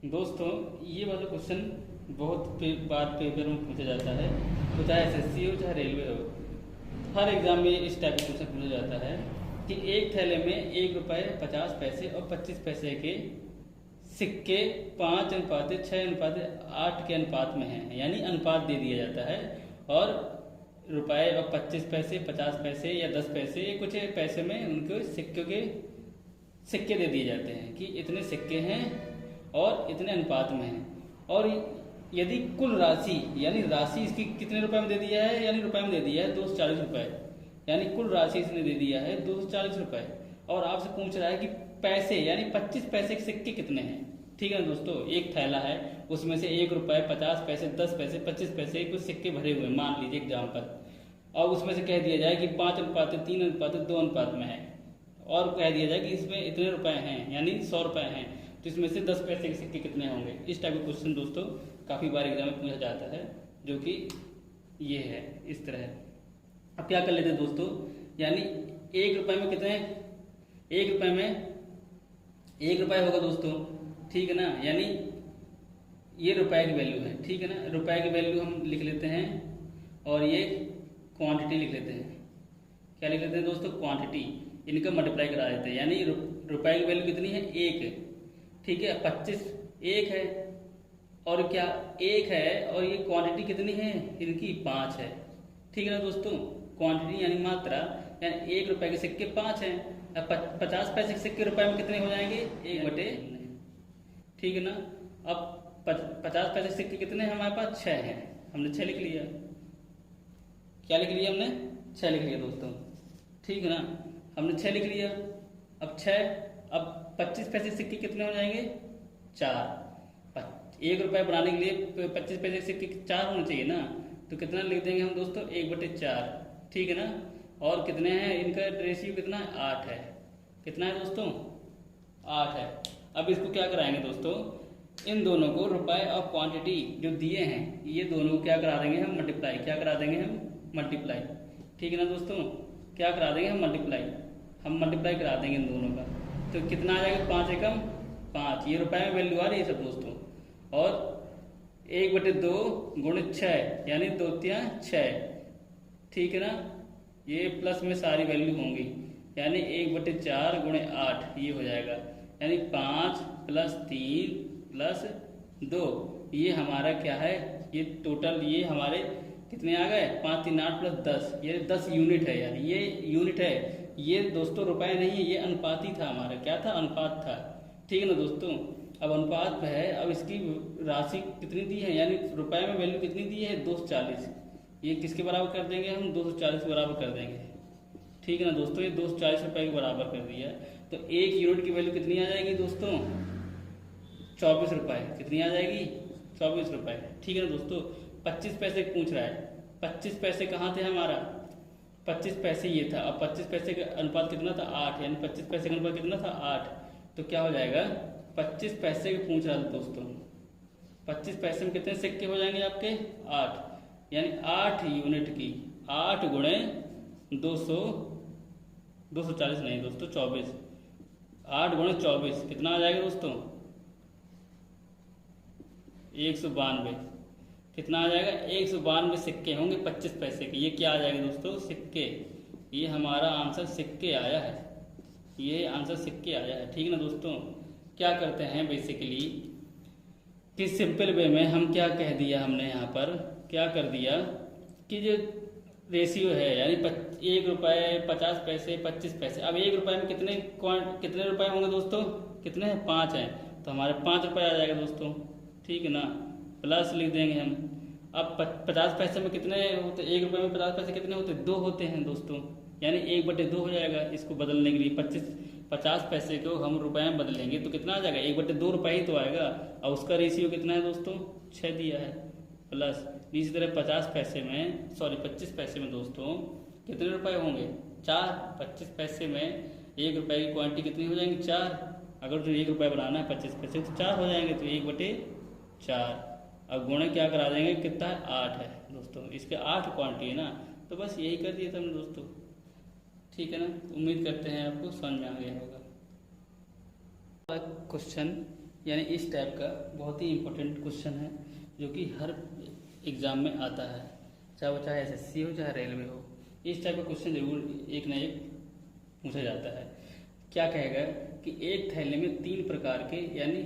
दोस्तों, ये वाला क्वेश्चन बहुत बार पेपर में पूछा जाता है। तो चाहे एसएससी हो चाहे रेलवे हो, हर एग्जाम में इस टाइप का क्वेश्चन पूछा जाता है कि एक थैले में 1 रुपये 50 पैसे और 25 पैसे के सिक्के 5:6:8 के अनुपात में हैं, यानी अनुपात दे दिया जाता है। और रुपए और 25 पैसे, 50 पैसे या 10 पैसे, ये कुछ पैसे में उनको सिक्कों के सिक्के दे दिए जाते हैं कि इतने सिक्के हैं और इतने अनुपात में हैं। और यदि कुल राशि, यानी राशि इसकी कितने रुपए में दे दिया है, यानी रुपए में दे दिया है 240 रुपए, यानी कुल राशि इसने दे दिया है 240 रुपए। और आपसे पूछ रहा है कि पैसे, यानी 25 पैसे के सिक्के कितने हैं। ठीक है ना दोस्तों, एक थैला है, उसमें से 1 रुपये 50 पैसे, 10 पैसे, 25 पैसे कुछ सिक्के भरे हुए, मान लीजिए एग्जाम पर। और उसमें से कह दिया जाए कि 5:3:2 में है, और कह दिया जाए कि इसमें इतने रुपए हैं, यानी 100 रुपए हैं, तो इसमें से 10 पैसे के सिक्के कितने होंगे। इस टाइप का क्वेश्चन दोस्तों काफ़ी बार एग्जाम में पूछा जाता है, जो कि ये है इस तरह। अब क्या कर लेते हैं दोस्तों, यानी 1 रुपये में कितने, 1 रुपये में 1 रुपये होगा दोस्तों, ठीक है ना। यानी ये रुपए की वैल्यू है, ठीक है ना। रुपए की वैल्यू हम लिख लेते हैं और ये क्वांटिटी लिख लेते हैं। क्या लिख लेते हैं दोस्तों, क्वांटिटी। इनका मल्टीप्लाई करा देते हैं, यानी रुपए की वैल्यू कितनी है, 1, ठीक है। 25 1 है, और क्या 1 है, और ये क्वांटिटी कितनी है इनकी, 5 है, ठीक है ना दोस्तों। क्वांटिटी यानी मात्रा, यानी 1 रुपये के सिक्के 5 हैं। अब 50 पैसे के सिक्के रुपए में कितने हो जाएंगे, 1/, ठीक है ना। अब 50 पैसे के सिक्के कितने हैं हमारे पास, 6 हैं, हमने 6 लिख लिया। क्या लिख लिया हमने, 6 लिख लिया दोस्तों, ठीक है ना। हमने 6 लिख लिया। अब 6, अब 25 पैसे के सिक्के कितने हो जाएंगे, 4। 1 रुपये बनाने के लिए 25 पैसे के सिक्के 4 होने चाहिए ना, तो कितना लिख देंगे हम दोस्तों, 1/4, ठीक है ना। और कितने हैं, इनका रेशियो कितना है, 8 है। कितना है दोस्तों, 8 है। अब इसको क्या कराएंगे दोस्तों, इन दोनों को रुपए और क्वांटिटी जो दिए हैं, ये दोनों को क्या करा देंगे हम, मल्टीप्लाई। क्या करा देंगे हम, मल्टीप्लाई, ठीक है ना दोस्तों। क्या करा देंगे हम, मल्टीप्लाई। हम मल्टीप्लाई करा देंगे इन दोनों का, तो कितना आ जाएगा, 5 एकम 5, ये रुपए में वैल्यू आ रही है सब दोस्तों। और 1/2 × 6, यानी 2×3=6, ठीक है ना। ये प्लस में सारी वैल्यू होंगी, यानी 1/4 × 8 ये हो जाएगा, यानी 5 + 3 + 2, ये हमारा क्या है, ये टोटल ये हमारे कितने आ गए, 5 3 8 + 10, ये 10 यूनिट है, यानी ये यूनिट है। ये दोस्तों रुपए नहीं है, ये अनुपात ही था हमारा, क्या था, अनुपात था, ठीक है ना दोस्तों। अब अनुपात है, अब इसकी राशि कितनी दी है, यानी रुपए में वैल्यू कितनी दी है, 240। ये किसके बराबर कर देंगे हम, 240 के बराबर कर देंगे, ठीक है ना दोस्तों। ये 240 रुपये के बराबर कर दिया, तो 1 यूनिट की वैल्यू कितनी आ जाएगी दोस्तों, 24 रुपये। कितनी आ जाएगी, 24 रुपये, ठीक है ना दोस्तों। 25 पैसे पूछ रहा है, 25 पैसे कहाँ थे हमारा, 25 पैसे ये था। अब 25 पैसे का अनुपात कितना था, 8, यानी 25 पैसे का अनुपात कितना था, 8। तो क्या हो जाएगा, 25 पैसे के पूछ रहा था दोस्तों, 25 पैसे में कितने सिक्के हो जाएंगे आपके, 8, यानी 8 यूनिट की, 8 × 200, 240 नहीं दोस्तों, 24, 8 × 24 कितना आ जाएगा दोस्तों, 192। कितना आ जाएगा, 192 सिक्के होंगे 25 पैसे के। ये क्या आ जाएगा दोस्तों, सिक्के। ये हमारा आंसर सिक्के आया है, ये आंसर सिक्के आया है, ठीक है ना दोस्तों। क्या करते हैं बेसिकली कि सिंपल वे में हम क्या कह दिया, हमने यहाँ पर क्या कर दिया कि जो रेशियो है, यानी 1 रुपये 50 पैसे 25 पैसे। अब 1 रुपये में कितने रुपए होंगे दोस्तों, कितने हैं, 5 हैं, तो हमारे 5 रुपये आ जाएगा दोस्तों, ठीक है ना। प्लस लिख देंगे हम। अब 50 पैसे में कितने होते, 1 रुपये में 50 पैसे कितने होते, 2 होते हैं दोस्तों, यानी 1/2 हो जाएगा। इसको बदलने के लिए 50 पैसे को हम रुपए में बदलेंगे तो कितना आ जाएगा, 1/2 रुपये ही तो आएगा। और उसका रेशियो कितना है दोस्तों, 6 दिया है। प्लस इसी तरह 25 पैसे में दोस्तों कितने रुपए होंगे, 4। 25 पैसे में 1 रुपये की क्वांटिटी कितनी हो जाएंगी, 4। अगर जो 1 रुपये बनाना है 25 पैसे तो 4 हो जाएंगे, तो 1/4। अब गुणे क्या करा देंगे, कितना है, 8 है दोस्तों। इसके 8 क्वांटिटी है ना, तो बस यही कर दिया था हमने दोस्तों, ठीक है ना। उम्मीद करते हैं आपको समझ में आ गया होगा। क्वेश्चन यानी इस टाइप का बहुत ही इम्पोर्टेंट क्वेश्चन है जो कि हर एग्ज़ाम में आता है, चाहे एसएससी हो चाहे रेलवे हो। इस टाइप का क्वेश्चन जरूर एक ना एक पूछा जाता है। क्या कहेगा कि एक थैले में 3 प्रकार के यानी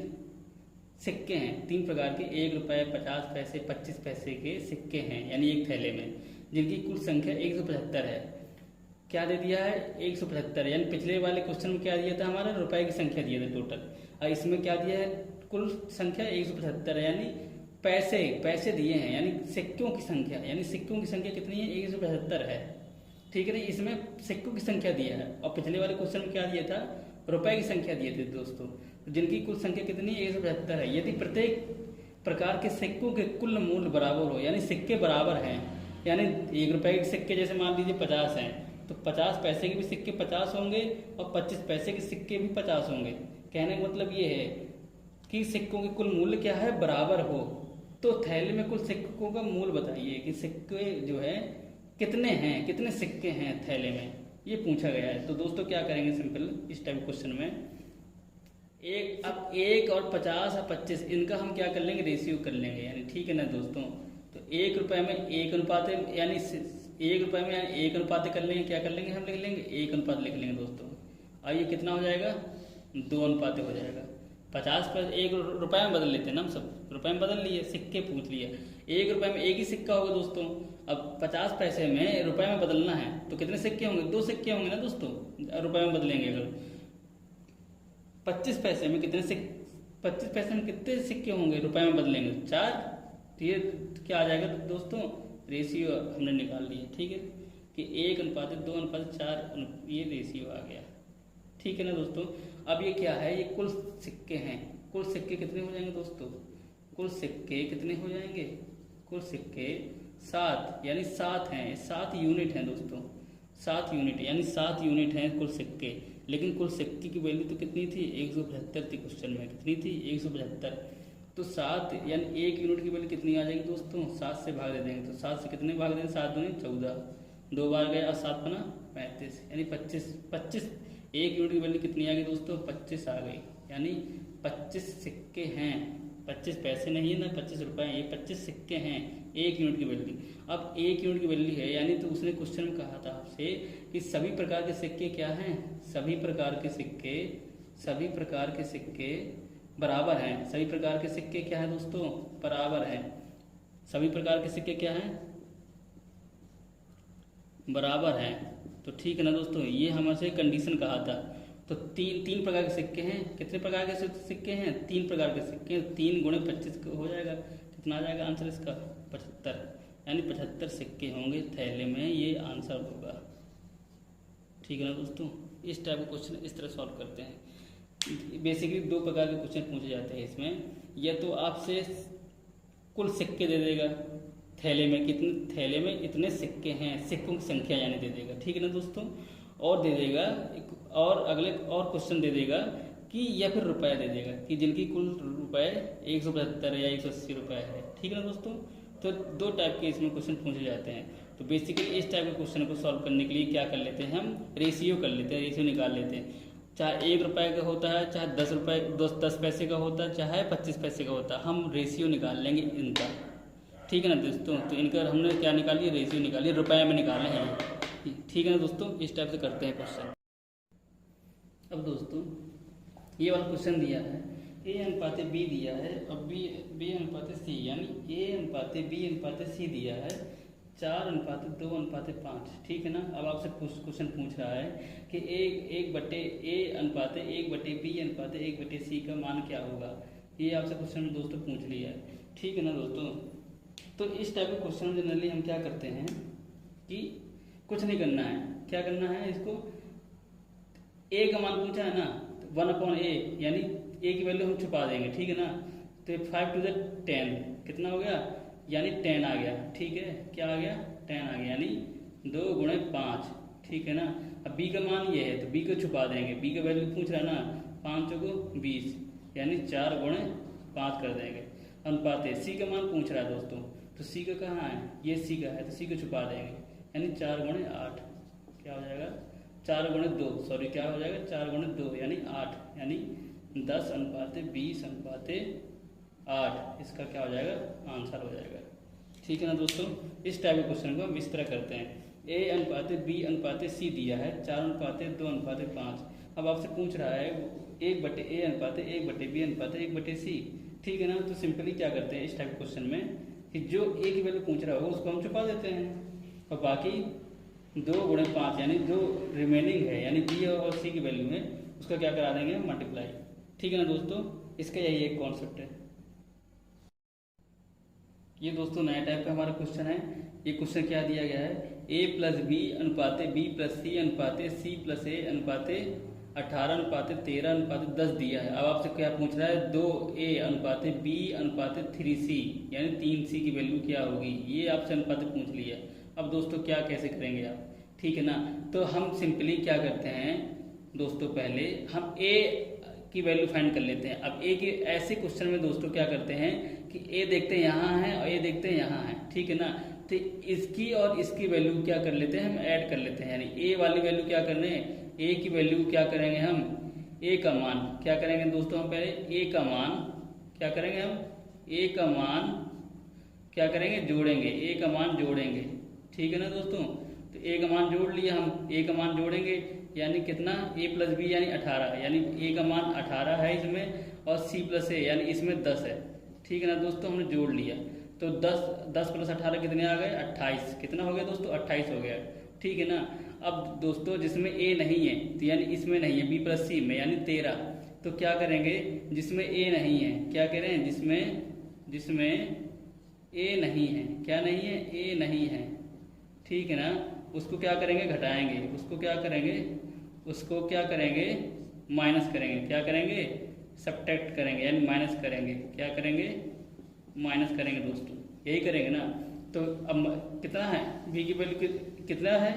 सिक्के हैं, 3 प्रकार के 1 रुपये, 50 पैसे, 25 पैसे के सिक्के हैं यानी एक थैले में, जिनकी कुल संख्या 175 है। क्या दे दिया है? 175। यानी पिछले वाले क्वेश्चन में क्या दिया था हमारा? रुपए की संख्या दिया था टोटल, और इसमें क्या दिया है? कुल संख्या 175 है, यानी पैसे दिए हैं, यानी सिक्कों की संख्या, यानी सिक्कों की संख्या कितनी है? 175 है। ठीक है ना, इसमें सिक्कों की संख्या दिया है, और पिछले वाले क्वेश्चन में क्या दिया था? रुपए की संख्या दिए थे दोस्तों, जिनकी कुल संख्या कितनी है? 175 है। यदि प्रत्येक प्रकार के सिक्कों के कुल मूल्य बराबर हो, यानी सिक्के बराबर हैं, यानी 1 रुपए के सिक्के जैसे मान लीजिए 50 हैं, तो 50 पैसे के भी सिक्के 50 होंगे और 25 पैसे के सिक्के भी 50 होंगे। कहने का मतलब ये है कि सिक्कों के कुल मूल्य क्या है? बराबर हो। तो थैले में कुल सिक्कों का मूल्य बताइए कि सिक्के जो है कितने हैं, कितने सिक्के हैं थैले में, ये पूछा गया है। तो दोस्तों क्या करेंगे सिंपल इस टाइप क्वेश्चन में, अब 1 और 50 और 25 इनका हम क्या कर लेंगे? रेशियो कर लेंगे, यानी ठीक है ना दोस्तों। तो 1 रुपए में 1 अनुपात, यानी 1 रुपए में 1 अनुपात कर लेंगे, क्या कर लेंगे? हम लिख लेंगे 1 अनुपात लिख लेंगे दोस्तों। और ये कितना हो जाएगा? 2 अनुपात हो जाएगा। 50 पर 1 रुपए में बदल लेते हैं ना हम सब, रुपए में बदल लिए, सिक्के पूछ लिए। 1 रुपए में 1 ही सिक्का होगा दोस्तों। अब 50 पैसे में रुपए में बदलना है तो कितने सिक्के होंगे? 2 सिक्के होंगे ना दोस्तों, रुपए में बदलेंगे अगर। 25 पैसे में कितने 25 पैसे में कितने सिक्के होंगे? रुपए में बदलेंगे 4। तो ये क्या आ जाएगा दोस्तों? रेशियो हमने निकाल लिया, ठीक है, कि 1 अनुपात 2 अनुपात 4, ये रेशियो आ गया। ठीक है ना दोस्तों। अब ये क्या है? ये कुल सिक्के हैं। कुल सिक्के कितने हो जाएंगे दोस्तों? कुल सिक्के कितने हो जाएंगे? कुल सिक्के 7, यानी 7 हैं, 7 यूनिट हैं दोस्तों, 7 यूनिट, यानी 7 यूनिट हैं कुल सिक्के। लेकिन कुल सिक्के की वैल्यू तो कितनी थी? 175 थी क्वेश्चन में। कितनी थी? 175। तो 7 यानी 1 यूनिट की वैल्यू कितनी आ जाएगी दोस्तों? 7 से भाग दे देंगे, तो 7 से कितने भाग देंगे? 7 दूनी 14, 2 बार गए और 7 बना 35, यानी 25। 1 यूनिट की वैल्यू कितनी आ गई दोस्तों? 25 आ गई, यानी 25 सिक्के हैं। 25 पैसे नहीं है ना, 25 रुपए, ये 25 सिक्के हैं 1 यूनिट की वैल्यू। अब 1 यूनिट की वैल्यू है, यानी तो उसने क्वेश्चन में कहा था आपसे कि सभी प्रकार के सिक्के क्या हैं? सभी प्रकार के सिक्के बराबर हैं। सभी प्रकार के सिक्के क्या है दोस्तों? बराबर हैं। सभी प्रकार के सिक्के क्या हैं? बराबर हैं। तो ठीक है ना दोस्तों, ये हमसे कंडीशन कहा था। तो तीन प्रकार के सिक्के हैं। कितने प्रकार के सिक्के हैं? 3 प्रकार के सिक्के हैं। 3 गुणे 25 हो जाएगा, कितना आ जाएगा आंसर इसका? 75, यानी 75 सिक्के होंगे थैले में, ये आंसर होगा। ठीक है ना दोस्तों। इस टाइप का क्वेश्चन इस तरह सॉल्व करते हैं। बेसिकली 2 प्रकार के क्वेश्चन पूछे जाते हैं इसमें, या तो आपसे कुल सिक्के दे देगा थैले में, कितने थैले में इतने सिक्के हैं, सिक्कों की संख्या यानी दे देगा। ठीक है ना दोस्तों। और दे देगा और अगले और क्वेश्चन दे देगा कि या फिर रुपए दे देगा कि जिनकी कुल रुपए 175 या 180 रुपए है। ठीक है ना दोस्तों। तो 2 टाइप के इसमें क्वेश्चन पूछे जाते हैं। तो बेसिकली इस टाइप के क्वेश्चन को सॉल्व करने के लिए क्या कर लेते हैं? हम रेशियो कर लेते हैं, रेशियो निकाल लेते हैं। चाहे 1 रुपए का होता है, चाहे 10 रुपए 10 पैसे का होता है, चाहे 25 पैसे का होता है, हम रेशियो निकाल लेंगे इनका। ठीक है ना दोस्तों। तो इनका हमने क्या निकाली? रेशियो निकाली, रुपए में निकाले हैं। ठीक है ना दोस्तों। इस टाइप से करते हैं क्वेश्चन। अब दोस्तों ये वाला क्वेश्चन दिया है, A अनुपात B दिया है और B अनुपात C, यानी A अनुपात B अनुपात C दिया है 4 अनुपात 2 अनुपात 5। ठीक है ना। अब आपसे क्वेश्चन पूछ रहा है कि A अनुपात 1/B अनुपात 1/C का मान क्या होगा। ये आपसे क्वेश्चन में दोस्तों पूछ लिया है। ठीक है ना दोस्तों। तो इस टाइप के क्वेश्चन में जनरली हम क्या करते हैं कि कुछ नहीं करना है। क्या करना है? इसको A का मान पूछा है ना, 1/A, यानी A की वैल्यू हम छुपा देंगे। ठीक है ना। तो 5 to the 10 कितना हो गया? यानी 10 आ गया। ठीक है, क्या आ गया? 10 आ गया, यानी 2 गुणे 5। ठीक है ना। अब B का मान ये है तो B को छुपा देंगे। B का वैल्यू पूछ रहा है ना, 5 चौको 20, यानी 4 गुणे 5 कर देंगे। अनुपात है, C का मान पूछ रहा है दोस्तों, तो C का कहाँ है? ये C का है, तो C को छुपा देंगे, यानी 4 गुणे 8 क्या हो जाएगा? 4 गुणे 2, सॉरी क्या हो जाएगा? 4 गुणे 2 यानी 8, यानी 10:20:8, इसका क्या हो जाएगा, आंसर हो जाएगा। ठीक है ना दोस्तों, इस टाइप के क्वेश्चन को हम इस तरह करते हैं। A/B/C दिया है 4:2:5। अब आपसे पूछ रहा है 1/A/1/B/1/C। ठीक है ना, तो सिंपली क्या करते हैं इस टाइप के क्वेश्चन में कि जो A की वैल्यू पूछ रहा होगा उसको हम छुपा देते हैं और बाकी 2 × 5 यानी जो रिमेनिंग है यानी B और C की वैल्यू में उसका क्या करा देंगे हम, मल्टीप्लाई। ठीक है ना दोस्तों, इसका यही एक कॉन्सेप्ट है। ये दोस्तों नया टाइप का हमारा क्वेश्चन है। ये क्वेश्चन क्या दिया गया है, A+B/B+C/A/18:13:10 दिया है। अब आपसे क्या पूछ रहा है, 2A/B/3C यानी 3C की वैल्यू क्या होगी, ये आपसे अनुपात पूछ लिया। अब दोस्तों क्या कैसे करेंगे आप, ठीक है ना, तो हम सिंपली क्या करते हैं दोस्तों, पहले हम A की वैल्यू फाइंड कर लेते हैं। अब A के ऐसे क्वेश्चन में दोस्तों क्या करते हैं कि A देखते हैं यहाँ है और A देखते हैं यहाँ है, ठीक है ना, तो इसकी और इसकी वैल्यू क्या कर लेते हैं, हम ऐड कर लेते हैं। यानी A वाली वैल्यू क्या करने, A की वैल्यू क्या करेंगे हम, A का मान क्या करेंगे दोस्तों, हम पहले A का मान क्या करेंगे, हम A का मान क्या करेंगे, जोड़ेंगे, A का मान जोड़ेंगे। ठीक है ना दोस्तों, तो A का मान जोड़ लिया हम, A का मान जोड़ेंगे यानी कितना, A+B यानी 18, यानी A का मान 18 है इसमें और C+A यानी इसमें 10 है। ठीक है ना दोस्तों, हमने जोड़ लिया तो 10 + 18 कितने आ गए, 28। कितना हो गया दोस्तों, 28 हो गया। ठीक है ना, अब दोस्तों जिसमें A नहीं है तो यानी इसमें नहीं है, B+C में यानी 13, तो क्या करेंगे, जिसमें A नहीं है क्या करें, जिसमें A नहीं है, क्या नहीं है, A नहीं है, ठीक है ना, उसको क्या करेंगे, घटाएंगे, उसको क्या करेंगे, माइनस करेंगे, क्या करेंगे, सब्ट्रैक्ट करेंगे यानी माइनस करेंगे, क्या करेंगे, माइनस करेंगे दोस्तों, यही करेंगे ना। तो अब कितना है, B की वैल्यू कितना है,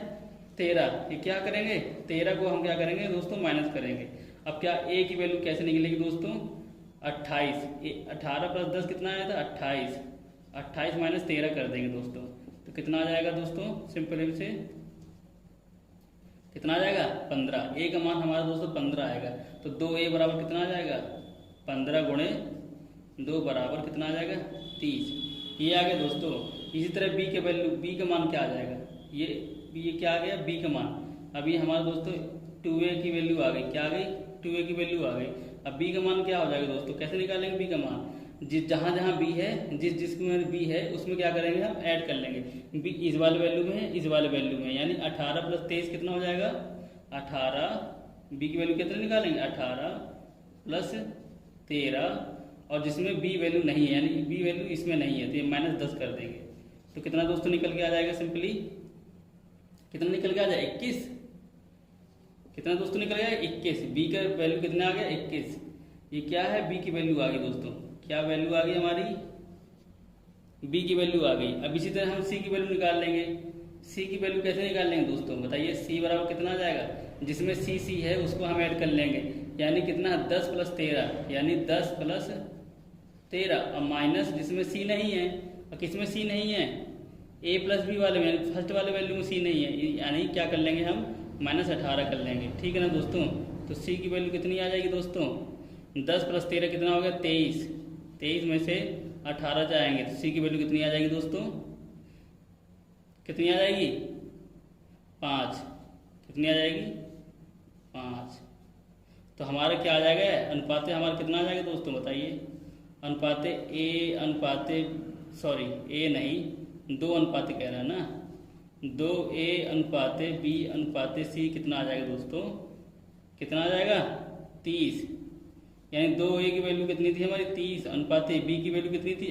13, ये क्या करेंगे, 13 को हम क्या करेंगे दोस्तों, माइनस करेंगे। अब क्या A की वैल्यू कैसे निकलेगी दोस्तों, 28, 18 + 10 कितना आया था, 28, 28 - 13 कर देंगे दोस्तों, तो कितना आ जाएगा दोस्तों, सिंपल से कितना आ जाएगा, 15। A का मान हमारा दोस्तों 15 आएगा, तो 2A बराबर कितना आ जाएगा, 15 × 2 बराबर कितना आ जाएगा, 30। ये आ गया दोस्तों। इसी तरह B के वैल्यू, B का मान क्या आ जाएगा, ये क्या आ गया, B का मान। अभी हमारा दोस्तों 2A की वैल्यू आ गई, क्या आ गई, 2A की वैल्यू आ गई। अब B का मान क्या हो जाएगा दोस्तों, कैसे निकालेंगे B का मान, जहाँ B है, जिसमें B है उसमें क्या करेंगे, हम ऐड कर लेंगे। B इस वाले वैल्यू में है, इस वाले वैल्यू में, यानी 18 + 23 कितना हो जाएगा, 18। B की वैल्यू कितना निकालेंगे, 18 + 13, और जिसमें B वैल्यू नहीं है यानी B वैल्यू इसमें नहीं है तो ये -10 कर देंगे, तो कितना दोस्तों निकल के आ जाएगा, सिंपली कितना निकल के आ जाएगा, 21। कितना दोस्तों निकल गया, 21। B का वैल्यू कितना आ गया, 21। ये क्या है, B की वैल्यू आ गई दोस्तों, क्या वैल्यू आ गई हमारी, B की वैल्यू आ गई। अब इसी तरह हम C की वैल्यू निकाल लेंगे। C की वैल्यू कैसे निकाल लेंगे दोस्तों, बताइए, C बराबर कितना आ जाएगा, जिसमें C है उसको हम ऐड कर लेंगे, यानी कितना, 10 + 13 यानी 10 + 13, और माइनस जिसमें C नहीं है, और किसमें C नहीं है, A+B वाले में, फर्स्ट वाले वैल्यू में C नहीं है, यानी क्या कर लेंगे हम, -18 कर लेंगे। ठीक है ना दोस्तों, तो C की वैल्यू कितनी आ जाएगी दोस्तों, 10 + 13 कितना हो गया, 23। 23 में से 18 जाएंगे तो C की वैल्यू कितनी आ जाएगी दोस्तों, कितनी आ जाएगी, 5। कितनी आ जाएगी, 5। तो हमारा क्या आ जाएगा, अनुपात हमारा कितना आ जाएगा दोस्तों, बताइए, अनुपात A नहीं 2 अनुपात कह रहा है ना, 2A/B/C कितना आ जाएगा दोस्तों, कितना आ जाएगा, 30। यानी 2A की वैल्यू कितनी थी हमारी, 30, अनुपात B की वैल्यू कितनी थी,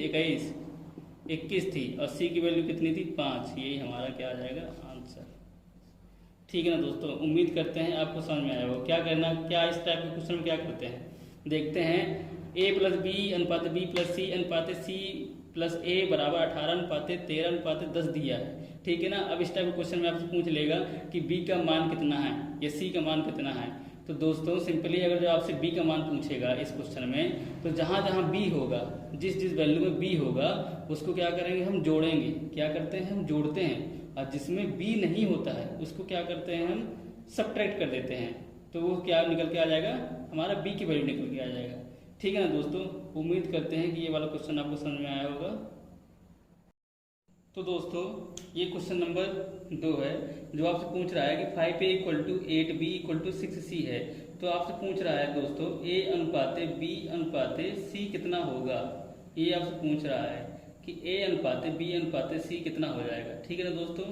21 थी, और C की वैल्यू कितनी थी, 5। यही हमारा क्या आ जाएगा, आंसर। ठीक है ना दोस्तों, उम्मीद करते हैं आपको समझ में आया होगा। क्या करना, क्या इस टाइप के क्वेश्चन में क्या करते हैं, देखते हैं, A+B/B+C/C+A बराबर 18:13:10 दिया है। ठीक है ना, अब इस टाइप के क्वेश्चन में आपसे पूछ लेगा कि B का मान कितना है या C का मान कितना है। तो दोस्तों सिंपली अगर जो आपसे B का मान पूछेगा इस क्वेश्चन में, तो जहाँ B होगा, जिस वैल्यू में B होगा उसको क्या करेंगे, हम जोड़ेंगे। क्या करते हैं, हम जोड़ते हैं, और जिसमें B नहीं होता है उसको क्या करते हैं, हम सब्ट्रैक्ट कर देते हैं। तो वो क्या निकल के आ जाएगा, हमारा बी की वैल्यू निकल के आ जाएगा। ठीक है ना दोस्तों, उम्मीद करते हैं कि ये वाला क्वेश्चन आपको समझ में आया होगा। तो दोस्तों ये क्वेश्चन नंबर 2 है, जो आपसे पूछ रहा है कि 5a = 8b = 6c है। तो आपसे पूछ रहा है दोस्तों a अनुपाते b अनुपाते c कितना होगा। ये आपसे पूछ रहा है कि a अनुपाते b अनुपाते c कितना हो जाएगा। ठीक है ना दोस्तों,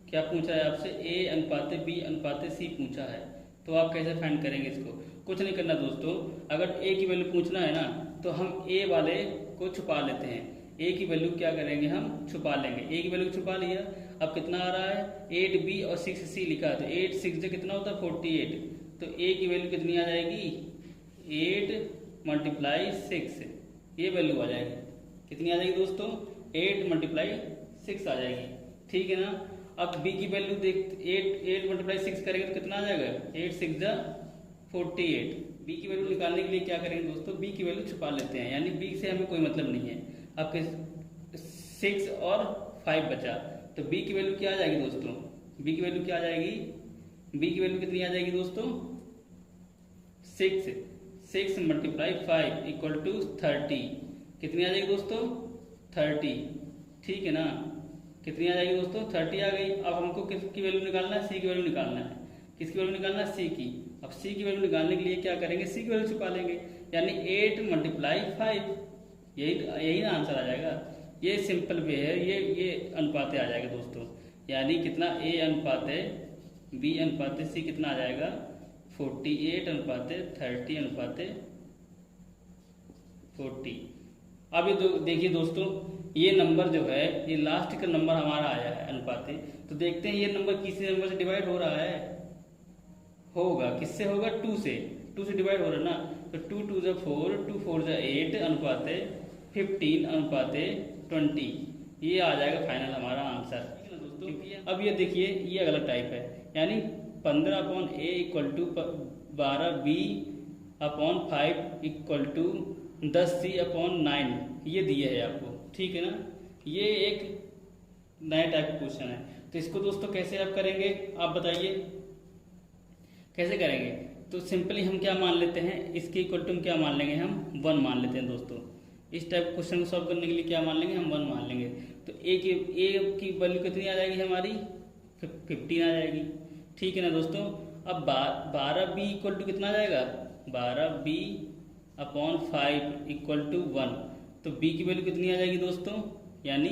क्या पूछा है आपसे, a अनुपाते b अनुपाते c पूछा है। तो आप कैसे फाइंड करेंगे इसको, कुछ नहीं करना दोस्तों। अगर a की वैल्यू पूछना है ना, तो हम a वाले को छुपा लेते हैं। a की वैल्यू क्या करेंगे, हम छुपा लेंगे। a की वैल्यू छुपा लिया, अब कितना आ रहा है, 8b और 6c लिखा है, तो 8 6 से कितना होता है 48। तो a की वैल्यू कितनी आ जाएगी, 8 × 6, ये वैल्यू आ जाएगी। कितनी आ जाएगी दोस्तों, 8 × 6 आ जाएगी। ठीक है ना। अब b की वैल्यू देख, 8 × 6 करेंगे तो कितना आ जाएगा, 8 6 48। b की वैल्यू निकालने के लिए क्या करेंगे दोस्तों, b की वैल्यू छुपा लेते हैं, यानी b से हमें कोई मतलब नहीं है। अब 6 और 5 बचा, तो b की वैल्यू क्या आ जाएगी दोस्तों, b की वैल्यू क्या आ जाएगी, b की वैल्यू कितनी आ जाएगी दोस्तों, 6 × 5 = 30। कितनी आ जाएगी दोस्तों, 30। ठीक है ना, कितनी आ जाएगी दोस्तों, 30 आ गई। अब हमको किसकी वैल्यू निकालना है, सी की वैल्यू निकालना है। किसकी वैल्यू निकालना है, सी की। अब सी की वैल्यू निकालने के लिए क्या करेंगे, सी की वैल्यू छुपा लेंगे, यानी 8 × 5, यही ना आंसर आ जाएगा। ये सिंपल वे है, ये अनुपाते आ जाएगा दोस्तों, यानी कितना, a अनुपाते b अनुपाते c कितना आ जाएगा, 48 अनुपाते 30 अनुपाते 40। अब ये देखिए दोस्तों, ये नंबर जो है, ये लास्ट का नंबर हमारा आया है अनुपाते। तो देखते हैं ये नंबर किसी नंबर से डिवाइड हो रहा है, होगा, किससे होगा, 2 से डिवाइड हो रहा है ना। तो 2 2 = 4, 2 4 = 8 अनुपाते 15 अनुपाते 20, ये आ जाएगा फाइनल हमारा आंसर। ठीक है ना दोस्तों। अब ये देखिए, ये अगला टाइप है, यानी 15/a = 12b/5 = 10c/9, ये दिए है आपको। ठीक है ना, ये एक नया टाइप का क्वेश्चन है। तो इसको दोस्तों कैसे आप करेंगे, आप बताइए कैसे करेंगे। तो सिंपली हम क्या मान लेते हैं, इसके इक्वल टू क्या मान लेंगे, हम 1 मान लेते हैं दोस्तों। इस टाइप क्वेश्चन को सॉल्व करने के लिए क्या मान लेंगे, हम 1 मान लेंगे। तो a की वैल्यू कितनी आ जाएगी हमारी, 15 आ जाएगी। ठीक है ना दोस्तों। अब 12b = कितना आ जाएगा, 12b/5 = 1। तो b की वैल्यू कितनी आ जाएगी दोस्तों, यानी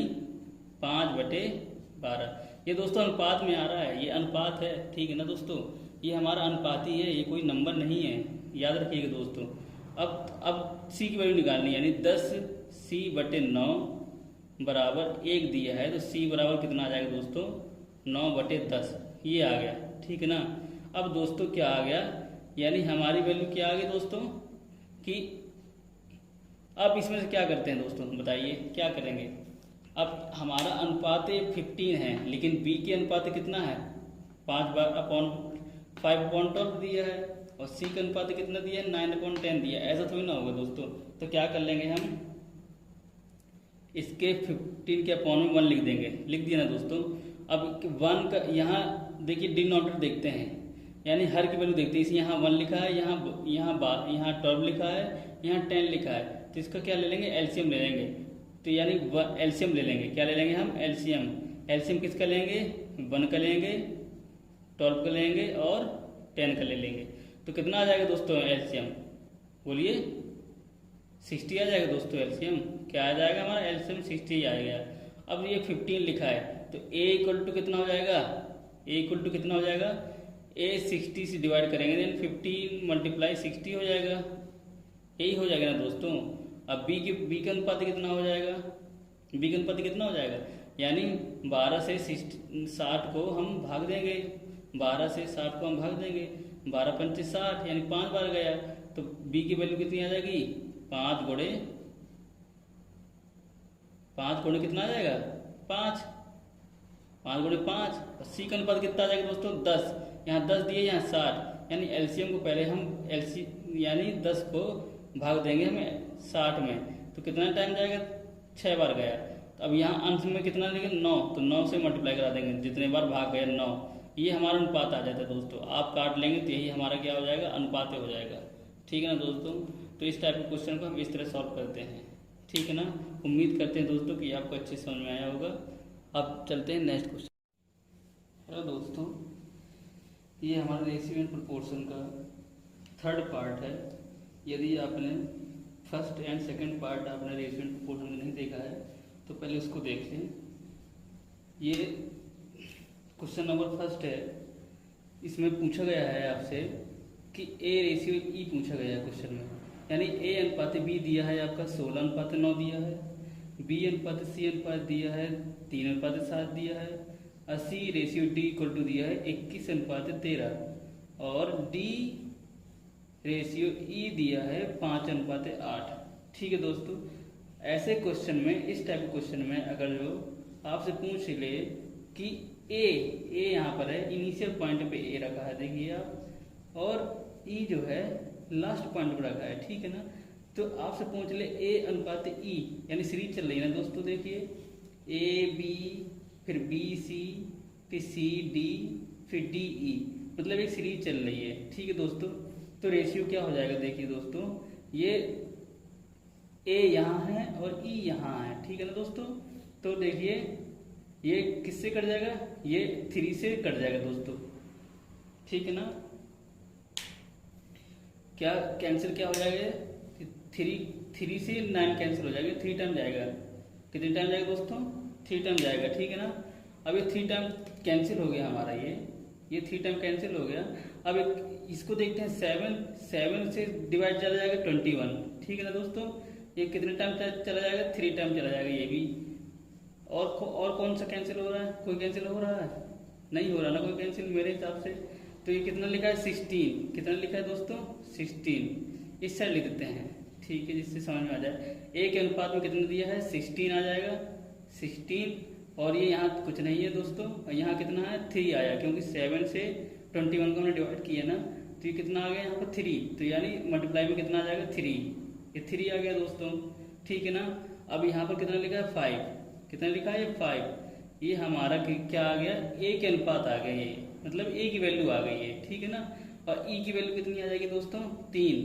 5/12। ये दोस्तों अनुपात में आ रहा है, ये अनुपात है। ठीक है ना दोस्तों, ये हमारा अनुपात ही है, ये कोई नंबर नहीं है, याद रखिएगा दोस्तों। अब c की वैल्यू निकालनी है, यानी 10c/9 = 1 दिया है, तो c बराबर कितना आ जाएगा दोस्तों, 9/10, ये आ गया। ठीक है ना। अब दोस्तों क्या आ गया, यानी हमारी वैल्यू क्या आ गई दोस्तों, कि अब इसमें से क्या करते हैं दोस्तों, बताइए क्या करेंगे। अब हमारा अनुपात 15 है, लेकिन b के अनुपात कितना है, 5/12 दिया है, और c का अनुपात कितना दिया है, 9/10 दिया है। ऐसा थोड़ी ना होगा दोस्तों। तो क्या कर लेंगे हम, इसके 15 के अपॉन में 1 लिख देंगे, लिख दिया ना दोस्तों। अब 1 का यहाँ देखिए डिनोमिनेटर देखते हैं, यानी हर की वैल्यू देखते हैं। इसी यहाँ 1 लिखा है, यहाँ 12 लिखा है, यहाँ 10 लिखा है, तो इसका क्या ले लेंगे, एलसीएम ले लेंगे। तो यानी एलसीएम ले लेंगे, क्या ले लेंगे हम, एलसीएम किसका लेंगे, 1 का लेंगे, 12 का लेंगे और 10 का ले लेंगे। तो कितना आ जाएगा दोस्तों एलसीएम, बोलिए 60 आ जाएगा दोस्तों एलसीएम। क्या आ जाएगा हमारा एलसीएम, 60 आ गया। अब ये 15 लिखा है, तो a = कितना हो जाएगा, a = कितना हो जाएगा, a 60 से डिवाइड करेंगे, देन 15 × 60 हो जाएगा, यही हो जाएगा ना दोस्तों। अब b का अनुपात कितना हो जाएगा, b का अनुपात कितना हो जाएगा, यानी 12 से 60 को हम भाग देंगे, 12 से 60 को हम भाग देंगे, 12 × 5 = 60, यानी 5 बार गया। तो b की वैल्यू कितनी आ जाएगी, 5 गुणे कितना आ जाएगा, 5 गुणे 5। और c का अनुपात कितना आ जाएगा दोस्तों, 10। यहाँ 10 दिए, यहाँ 60, यानी एलसीएम को पहले हम यानी 10 को भाग देंगे हमें 60 में, तो कितना टाइम जाएगा, 6 बार गया। तो अब यहाँ अंश में कितना लेंगे, 9, तो 9 से मल्टीप्लाई करा देंगे, जितने बार भाग गया 9, ये हमारा अनुपात आ जाता है दोस्तों। आप काट लेंगे तो यही हमारा क्या हो जाएगा, अनुपात हो जाएगा। ठीक है ना दोस्तों। तो इस टाइप के क्वेश्चन को हम इस तरह सॉल्व करते हैं। ठीक है ना। उम्मीद करते हैं दोस्तों कि आपको अच्छे समझ में आया होगा। अब चलते हैं नेक्स्ट क्वेश्चन। हेलो दोस्तों, ये हमारा रेशियो एंड प्रोपोर्शन का थर्ड पार्ट है। यदि आपने फर्स्ट एंड सेकंड पार्ट आपने रेशियो एंड प्रोपोर्शन में नहीं देखा है तो पहले उसको देख लें। ये क्वेश्चन नंबर फर्स्ट है। इसमें पूछा गया है आपसे कि ए रेशियो ई पूछा गया है क्वेश्चन में, यानी ए अनुपात बी दिया है आपका 16:9 दिया है, बी अनुपात सी अनुपात दिया है 3:7 दिया है, और सी रेशियो डी इक्वल टू दिया है 21:13 और डी रेशियो ई दिया है 5:8। ठीक है दोस्तों। ऐसे क्वेश्चन में, इस टाइप के क्वेश्चन में अगर जो आपसे पूछ ले कि ए यहाँ पर है, इनिशियल पॉइंट पे ए रखा है देखिए आप, और ई जो है लास्ट पॉइंट पे रखा है। ठीक है ना। तो आपसे पूछ ले ए अनुपात ई, यानी सीरीज चल रही है ना दोस्तों। देखिए ए बी, फिर बी सी, फिर सी डी, फिर डी ई, मतलब एक सीरीज चल रही है। ठीक है दोस्तों। तो रेशियो क्या हो जाएगा, देखिए दोस्तों, ये ए यहाँ है और ई यहाँ है। ठीक है ना दोस्तों। तो देखिए ये किससे कट जाएगा, ये 3 से कट जाएगा दोस्तों। ठीक है ना। क्या कैंसिल क्या हो जाएगा, 3 से 9 कैंसिल हो जाएगा, 3 टाइम जाएगा। कितने टाइम जाएगा दोस्तों, 3 टाइम जाएगा। ठीक है ना। अब ये 3 टाइम कैंसिल हो गया हमारा, ये 3 टाइम कैंसिल हो गया। अब इसको देखते हैं, 7 से डिवाइड चला जाएगा 21। ठीक है ना दोस्तों। ये कितने टाइम चला जाएगा, 3 टाइम चला जाएगा ये भी। और कौन सा कैंसिल हो रहा है, कोई कैंसिल हो रहा है, नहीं हो रहा ना कोई कैंसिल मेरे हिसाब से। तो ये कितना लिखा है, 16। कितना लिखा है दोस्तों, 16। इस साइड लिख देते हैं। ठीक है, जिससे समझ में आ जाए। ए के अनुपात में कितना दिया है, 16 आ जाएगा, 16। और ये यहाँ कुछ नहीं है दोस्तों, यहाँ कितना है, 3 आया, क्योंकि 7 से 21 को हमने डिवाइड किया ना। तो ये कितना आ गया यहाँ पर, 3। तो यानी मल्टीप्लाई में कितना आ जाएगा, 3। ये 3 आ गया दोस्तों। ठीक है ना। अब यहाँ पर कितना लिखा है, 5। कितना लिखा है, 5। ये हमारा क्या आ गया, ए के अनुपात आ गया, ये मतलब ए की वैल्यू आ गई है। ठीक है ना। और ई की वैल्यू कितनी आ जाएगी दोस्तों, 3।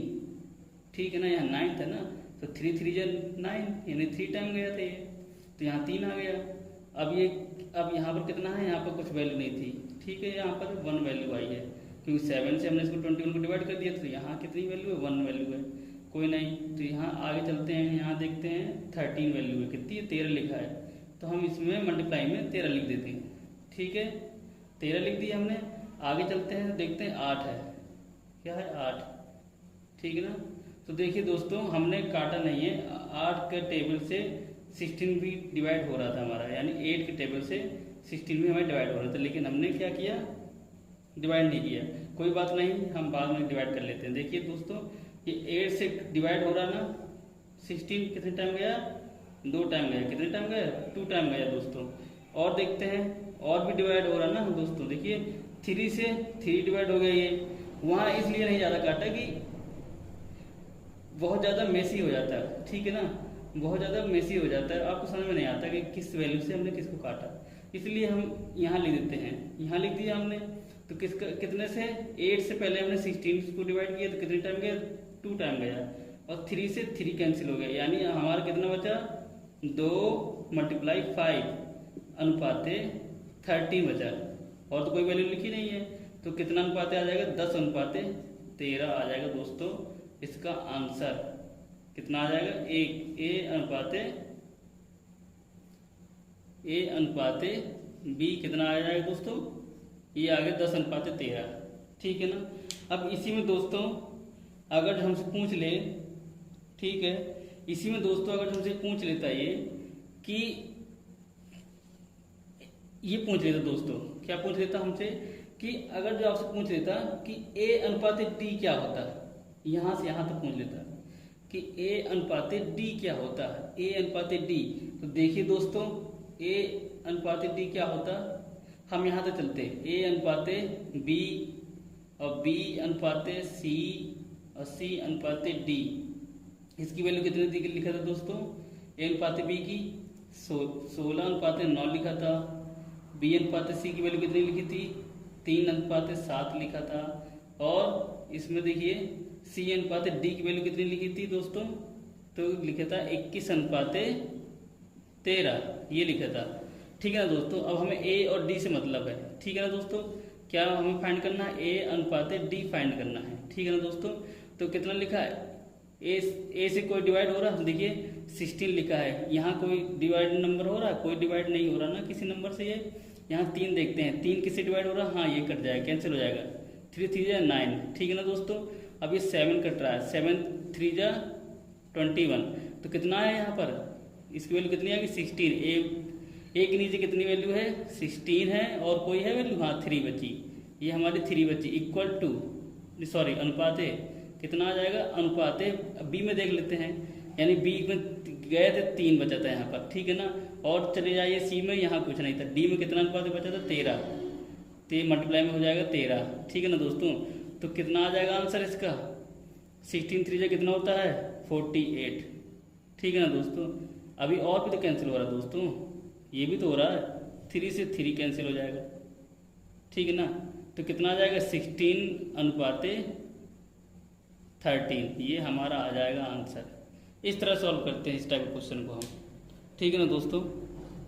ठीक है ना। यहाँ 9 था ना, तो 3 3 9, यानी 3 टाइम गया था ये, तो यहाँ 3 आ गया। अब यहाँ पर कितना है, यहाँ पर कुछ वैल्यू नहीं थी। ठीक है, यहाँ पर 1 वैल्यू आई है, क्योंकि 7 से हमने इसको 21 को डिवाइड कर दिया, तो यहाँ कितनी वैल्यू है, 1 वैल्यू है। कोई नहीं, तो यहाँ आगे चलते हैं, यहाँ देखते हैं 13 वैल्यू है, कितनी है, 13 लिखा है। तो हम इसमें मल्टीप्लाई में 13 लिख देते हैं। ठीक है, 13 लिख दिया हमने। आगे चलते हैं, देखते हैं 8 है, क्या है, 8। ठीक है ना। तो देखिए दोस्तों, हमने काटा नहीं है, 8 के टेबल से 16 भी डिवाइड हो रहा था हमारा, यानी 8 के टेबल से 16 भी हमें डिवाइड हो रहा था, लेकिन हमने क्या किया, डिवाइड नहीं किया। कोई बात नहीं, हम बाद में डिवाइड कर लेते हैं। देखिए दोस्तों, ये 8 से डिवाइड हो रहा ना, 16 कितने टाइम गया, 2 टाइम गया। कितने टाइम गया, 2 टाइम गया दोस्तों। और देखते हैं, और भी डिवाइड हो रहा ना दोस्तों। देखिए 3 से 3 डिवाइड हो गया ये। वहाँ इसलिए नहीं ज़्यादा काटा कि बहुत ज़्यादा मेसी हो जाता है। ठीक है ना, बहुत ज़्यादा मेसी हो जाता है, आपको समझ में नहीं आता कि किस वैल्यू से हमने किसको काटा, इसलिए हम यहाँ लिख देते हैं। यहाँ लिख दिया हमने, तो कितने से, 8 से पहले हमने 16 को डिवाइड किया, तो कितने टाइम गया, 2 टाइम गया। और 3 से 3 कैंसिल हो गया, यानी हमारा कितना बचा, 2 × 5 अनुपात 13 बचा। और तो कोई वैल्यू लिखी नहीं है, तो कितना अनुपात आ जाएगा, 10:13 आ जाएगा दोस्तों। इसका आंसर कितना आ जाएगा, ए अनुपात बी कितना आ जाएगा दोस्तों, ये आ गया 10:13। ठीक है ना। अब इसी में दोस्तों अगर हमसे पूछ ले, ठीक है, इसी में दोस्तों अगर हमसे पूछ लेता कि ये पूछ लेता दोस्तों, क्या पूछ लेता हमसे, कि अगर जो आपसे पूछ लेता कि ए अनुपात डी क्या होता है, यहाँ से यहाँ तक पूछ लेता कि ए अनुपात डी क्या होता है, ए अनुपात डी। तो देखिए दोस्तों, ए अनुपात डी क्या होता, हम यहाँ तक चलते, ए अनुपात बी और बी अनुपात सी और सी अनुपात डी। इसकी वैल्यू कितने लिखा था दोस्तों, ए अनुपात बी की 16:9 लिखा था, बी अनुपात सी की वैल्यू कितनी लिखी थी, 3:7 लिखा था। और इसमें देखिए C/D की वैल्यू कितनी लिखी थी दोस्तों, तो लिखा था 21:13 ये लिखा था। ठीक है ना दोस्तों, अब हमें A और D से मतलब है। ठीक है ना दोस्तों, क्या हमें फाइंड करना है, A/D फाइंड करना है। ठीक है ना दोस्तों, तो कितना लिखा है, ए से कोई डिवाइड हो रहा, देखिए 16 लिखा है। यहाँ कोई डिवाइड नंबर हो रहा, कोई डिवाइड नहीं हो रहा ना किसी नंबर से। ये यहाँ 3 देखते हैं, 3 किससे डिवाइड हो रहा, हाँ ये कट जाएगा, कैंसिल हो जाएगा। 3 3 जा 9। ठीक है ना दोस्तों, अब ये 7 कट रहा है, 7 3 जा 21, तो कितना है यहाँ पर, इसकी वैल्यू कितनी आएगी 16। एक नीचे कितनी वैल्यू है 16 है, और कोई है वैल्यू, हाँ 3 बची, ये हमारी 3 बची। इक्वल टू, सॉरी अनुपात है, कितना आ जाएगा अनुपात है। बी में देख लेते हैं, यानी बी में गए थे 3 बचा था यहाँ पर। ठीक है ना, और चले जाइए सी में, यहाँ कुछ नहीं था। डी में कितना अनुपात बचा था 13, तो मल्टीप्लाई में हो जाएगा 13। ठीक है ना दोस्तों, तो कितना आ जाएगा आंसर इसका, 16 3 कितना होता है 48। ठीक है ना दोस्तों, अभी और भी तो कैंसिल हो रहा है दोस्तों, ये भी तो हो रहा है, 3 से 3 कैंसिल हो जाएगा। ठीक है ना, तो कितना आ जाएगा 16:13, ये हमारा आ जाएगा आंसर। इस तरह सॉल्व करते हैं इस टाइप के क्वेश्चन को हम। ठीक है ना दोस्तों।